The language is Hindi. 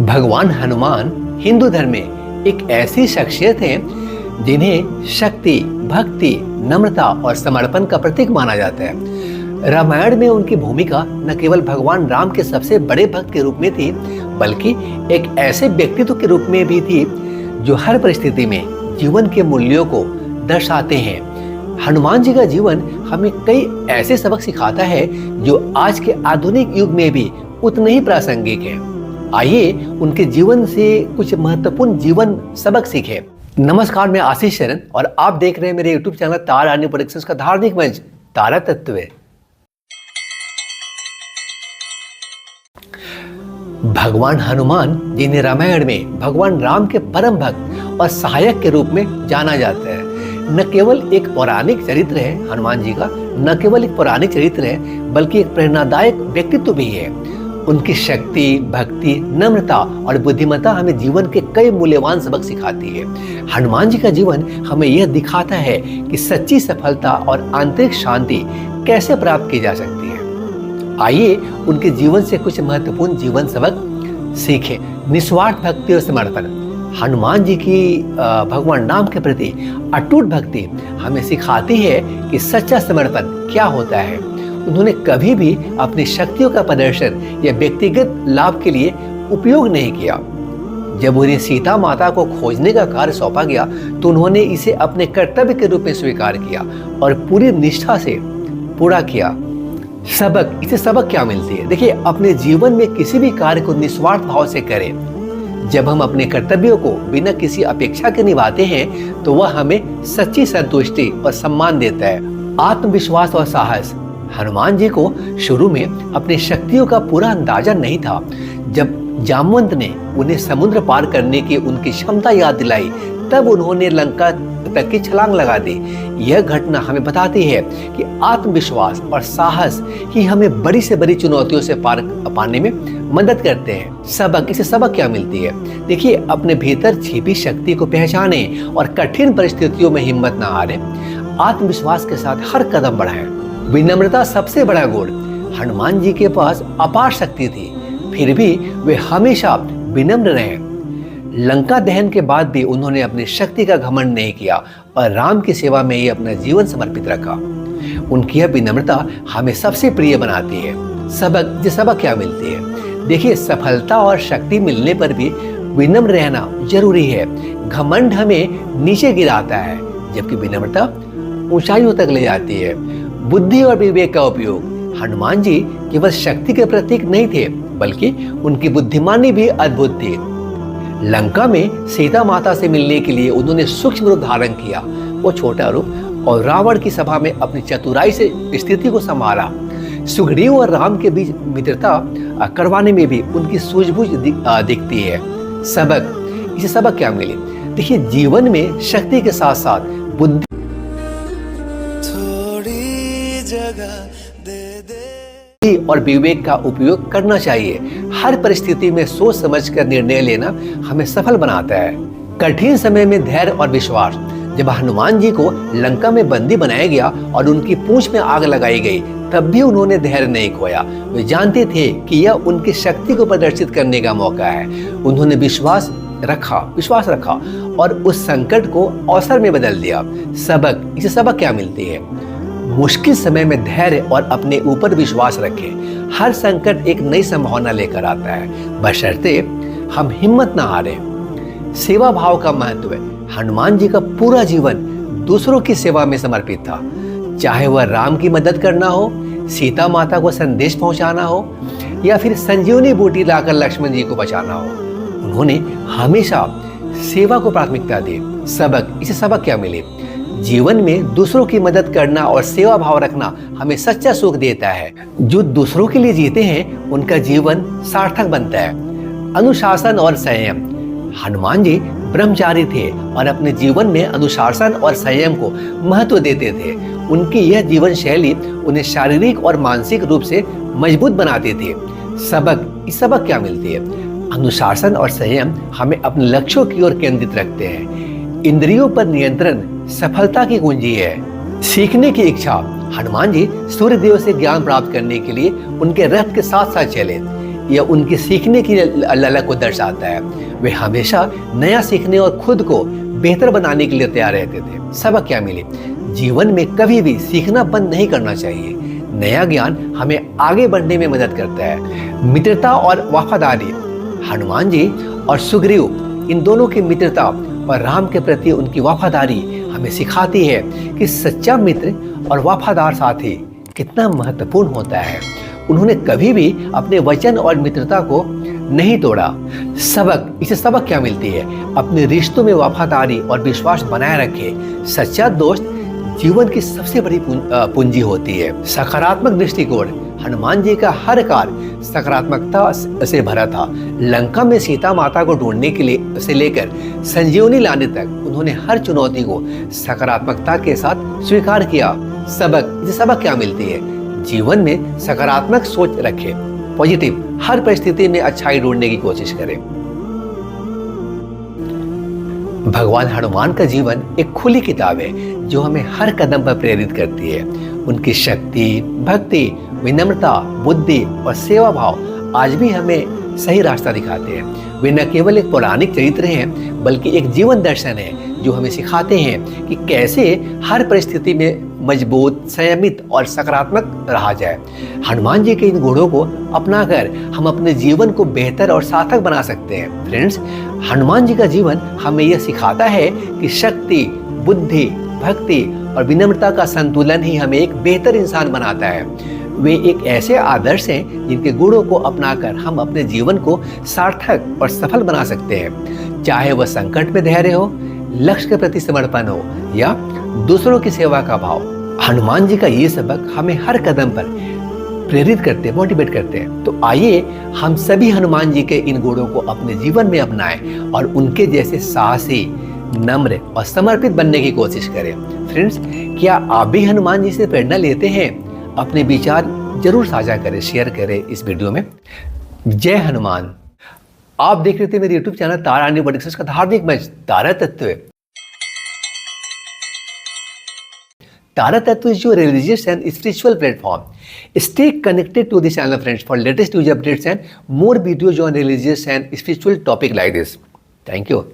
भगवान हनुमान हिंदू धर्म में एक ऐसी शख्सियत है जिन्हें शक्ति, भक्ति, नम्रता और समर्पण का प्रतीक माना जाता है। रामायण में उनकी भूमिका न केवल भगवान राम के सबसे बड़े भक्त के रूप में थी, बल्कि एक ऐसे व्यक्तित्व के रूप में भी थी जो हर परिस्थिति में जीवन के मूल्यों को दर्शाते हैं। हनुमान जी का जीवन हमें कई ऐसे सबक सिखाता है जो आज के आधुनिक युग में भी उतने ही प्रासंगिक है। आइए उनके जीवन से कुछ महत्वपूर्ण जीवन सबक सीखें। नमस्कार, मैं आशीष शरण और आप देख रहे हैं मेरे YouTube चैनल तारा रानी प्रोडक्शंस का धार्मिक मंच तारा तत्व। भगवान हनुमान जिन्हें रामायण में भगवान राम के परम भक्त और सहायक के रूप में जाना जाता है, न केवल एक पौराणिक चरित्र है हनुमान जी का, न केवल एक पौराणिक चरित्र है बल्कि एक प्रेरणादायक व्यक्तित्व भी है। उनकी शक्ति, भक्ति, नम्रता और बुद्धिमत्ता हमें जीवन के कई मूल्यवान सबक सिखाती है। हनुमान जी का जीवन हमें यह दिखाता है कि सच्ची सफलता और आंतरिक शांति कैसे प्राप्त की जा सकती है। आइए उनके जीवन से कुछ महत्वपूर्ण जीवन सबक सीखें। निस्वार्थ भक्ति और समर्पण। हनुमान जी की भगवान राम के प्रति अटूट भक्ति हमें सिखाती है कि सच्चा समर्पण क्या होता है। उन्होंने कभी भी अपनी शक्तियों का प्रदर्शन या व्यक्तिगत लाभ के लिए उपयोग नहीं किया। जब उन्हें सीता माता को खोजने का कार्य सौंपा गया तो उन्होंने इसे अपने कर्तव्य के रूप में स्वीकार किया और पूरी निष्ठा से पूरा किया। इससे सबक क्या मिलती है? देखिए, अपने जीवन में किसी भी कार्य को निस्वार्थ भाव से करें। जब हम अपने कर्तव्यों को बिना किसी अपेक्षा के निभाते हैं तो वह हमें सच्ची संतुष्टि और सम्मान देता है। आत्मविश्वास और साहस। हनुमान जी को शुरू में अपनी शक्तियों का पूरा अंदाजा नहीं था। जब जामवंत ने उन्हें समुद्र पार करने की उनकी क्षमता याद दिलाई तब उन्होंने लंका तक की छलांग लगा दी। यह घटना हमें बताती है कि आत्मविश्वास और साहस ही हमें बड़ी से बड़ी चुनौतियों से पार पाने में मदद करते हैं। इससे सबक क्या मिलती है? देखिए, अपने भीतर छिपी शक्ति को पहचाने और कठिन परिस्थितियों में हिम्मत न हारें। आत्मविश्वास के साथ हर कदम बढ़ाएं। विनम्रता सबसे बड़ा गुण। हनुमान जी के पास अपार शक्ति थी, फिर भी वे हमेशा विनम्र रहे। लंका दहन के बाद भी उन्होंने अपनी शक्ति का घमंड नहीं किया और राम की सेवा में ही अपना जीवन समर्पित रखा। उनकी यह विनम्रता हमें सबसे प्रिय बनाती है। सबक क्या मिलती है? देखिए, सफलता और शक्ति मिलने पर भी विनम्र रहना जरूरी है। घमंड हमें नीचे गिराता है जबकि विनम्रता ऊंचाइयों तक ले जाती है। बुद्धि और विवेक का उपयोग। हनुमान जी केवल शक्ति के प्रतीक नहीं थे बल्कि उनकी बुद्धिमानी भी अद्भुत थी। लंका में सीता माता से मिलने के लिए उन्होंने सूक्ष्म रूप धारण किया, वो छोटा रूप, और रावण की सभा में अपनी चतुराई से स्थिति को संभाला। सुग्रीव और राम के बीच मित्रता करवाने में भी उनकी सूझबूझ दिखती है। इससे सबक क्या मिले? देखिए, जीवन में शक्ति के साथ साथ बुद्धि और विवेक का उपयोग करना चाहिए। हर परिस्थिति में सोच समझकर निर्णय लेना हमें सफल बनाता है। कठिन समय में धैर्य और विश्वास। जब हनुमान जी को लंका में बंदी बनाया गया और उनकी पूंछ में आग लगाई गई तब भी उन्होंने धैर्य नहीं खोया। वे जानते थे कि यह उनकी शक्ति को प्रदर्शित करने का मौका है। उन्होंने विश्वास रखा और उस संकट को अवसर में बदल दिया। इससे सबक क्या मिलती है? मुश्किल समय में धैर्य और अपने ऊपर विश्वास रखें। हर संकट एक नई संभावना लेकर आता है, बशर्ते हम हिम्मत ना हारें। सेवा भाव का महत्व। हनुमान जी का पूरा जीवन दूसरों की सेवा में समर्पित था, चाहे वह राम की मदद करना हो, सीता माता को संदेश पहुंचाना हो या फिर संजीवनी बूटी लाकर लक्ष्मण जी को बचाना हो। उन्होंने हमेशा सेवा को प्राथमिकता दी। इससे सबक क्या मिले? जीवन में दूसरों की मदद करना और सेवा भाव रखना हमें सच्चा सुख देता है। जो दूसरों के लिए जीते हैं उनका जीवन सार्थक बनता है। अनुशासन और संयम। हनुमान जी ब्रह्मचारी थे और अपने जीवन में अनुशासन और संयम को महत्व देते थे। उनकी यह जीवन शैली उन्हें शारीरिक और मानसिक रूप से मजबूत बनाती थी। सबक क्या मिलती है? अनुशासन और संयम हमें अपने लक्ष्यों की ओर केंद्रित रखते हैं। इंद्रियों पर नियंत्रण सफलता की कुंजी है। सीखने की इच्छा। हनुमान जी सूर्यदेव से ज्ञान प्राप्त करने के लिए उनके रथ के साथ साथ चले। या उनकी सीखने की ललक को दर्शाता है। वे हमेशा नया सीखने और खुद को बेहतर बनाने के लिए तैयार रहते थे। सबक क्या मिले? जीवन में कभी भी सीखना बंद नहीं करना चाहिए। नया ज्ञान हमें आगे बढ़ने में मदद करता है। मित्रता और वफादारी। हनुमान जी और सुग्रीव, इन दोनों की मित्रता और राम के प्रति उनकी वफादारी हमें सिखाती है कि सच्चा मित्र और वफादार साथी कितना महत्वपूर्ण होता है। उन्होंने कभी भी अपने वचन और मित्रता को नहीं तोड़ा। इससे सबक क्या मिलती है? अपने रिश्तों में वफादारी और विश्वास बनाए रखे। सच्चा दोस्त जीवन की सबसे बड़ी पूंजी होती है। सकारात्मक दृष्टिकोण। हनुमान जी का हर कार्य सकारात्मकता से भरा था। लंका में सीता माता को ढूंढने के लिए से लेकर संजीवनी लाने तक उन्होंने हर चुनौती को सकारात्मकता के साथ स्वीकार किया। सबक क्या मिलती है? जीवन में सकारात्मक सोच रखें। पॉजिटिव, हर परिस्थिति में अच्छाई ढूंढने की कोशिश करें। भगवान हनुमान का जीवन एक खुली किताब है जो हमें हर कदम पर प्रेरित करती है। उनकी शक्ति, भक्ति, विनम्रता, बुद्धि और सेवा भाव आज भी हमें सही रास्ता दिखाते हैं। वे न केवल एक पौराणिक चरित्र हैं बल्कि एक जीवन दर्शन है जो हमें सिखाते हैं कि कैसे हर परिस्थिति में मजबूत, संयमित और सकारात्मक रहा जाए। हनुमान जी के इन गुणों को अपनाकर हम अपने जीवन को बेहतर और सार्थक बना सकते हैं। फ्रेंड्स, हनुमान जी का जीवन हमें यह सिखाता है कि शक्ति, बुद्धि, भक्ति और विनम्रता का संतुलन ही हमें एक बेहतर इंसान बनाता है। वे एक ऐसे आदर्श हैं जिनके गुणों को अपनाकर हम अपने जीवन को सार्थक और सफल बना सकते हैं। चाहे वह संकट में धैर्य हो, लक्ष्य के प्रति समर्पण हो या दूसरों की सेवा का भाव। हनुमान जी का ये सबक हमें हर कदम पर प्रेरित करते हैं, मोटिवेट करते हैं। तो आइए हम सभी हनुमान जी के इन गुणों को अपने जीवन में अपनाएं और उनके जैसे साहसी, नम्र और समर्पित बनने की कोशिश करें। फ्रेंड्स, क्या आप भी हनुमान जी से प्रेरणा लेते हैं? अपने विचार जरूर साझा करें, शेयर करें इस वीडियो में। जय हनुमान। आप देख रहे थे मेरे YouTube चैनल तारा अन्य प्रोडक्शंस का धार्मिक मंच तारा तत्व। तारा तत्व is your religious and spiritual platform. Stay connected to this channel, friends, for latest news updates and more videos on religious and spiritual topic like this. Thank you.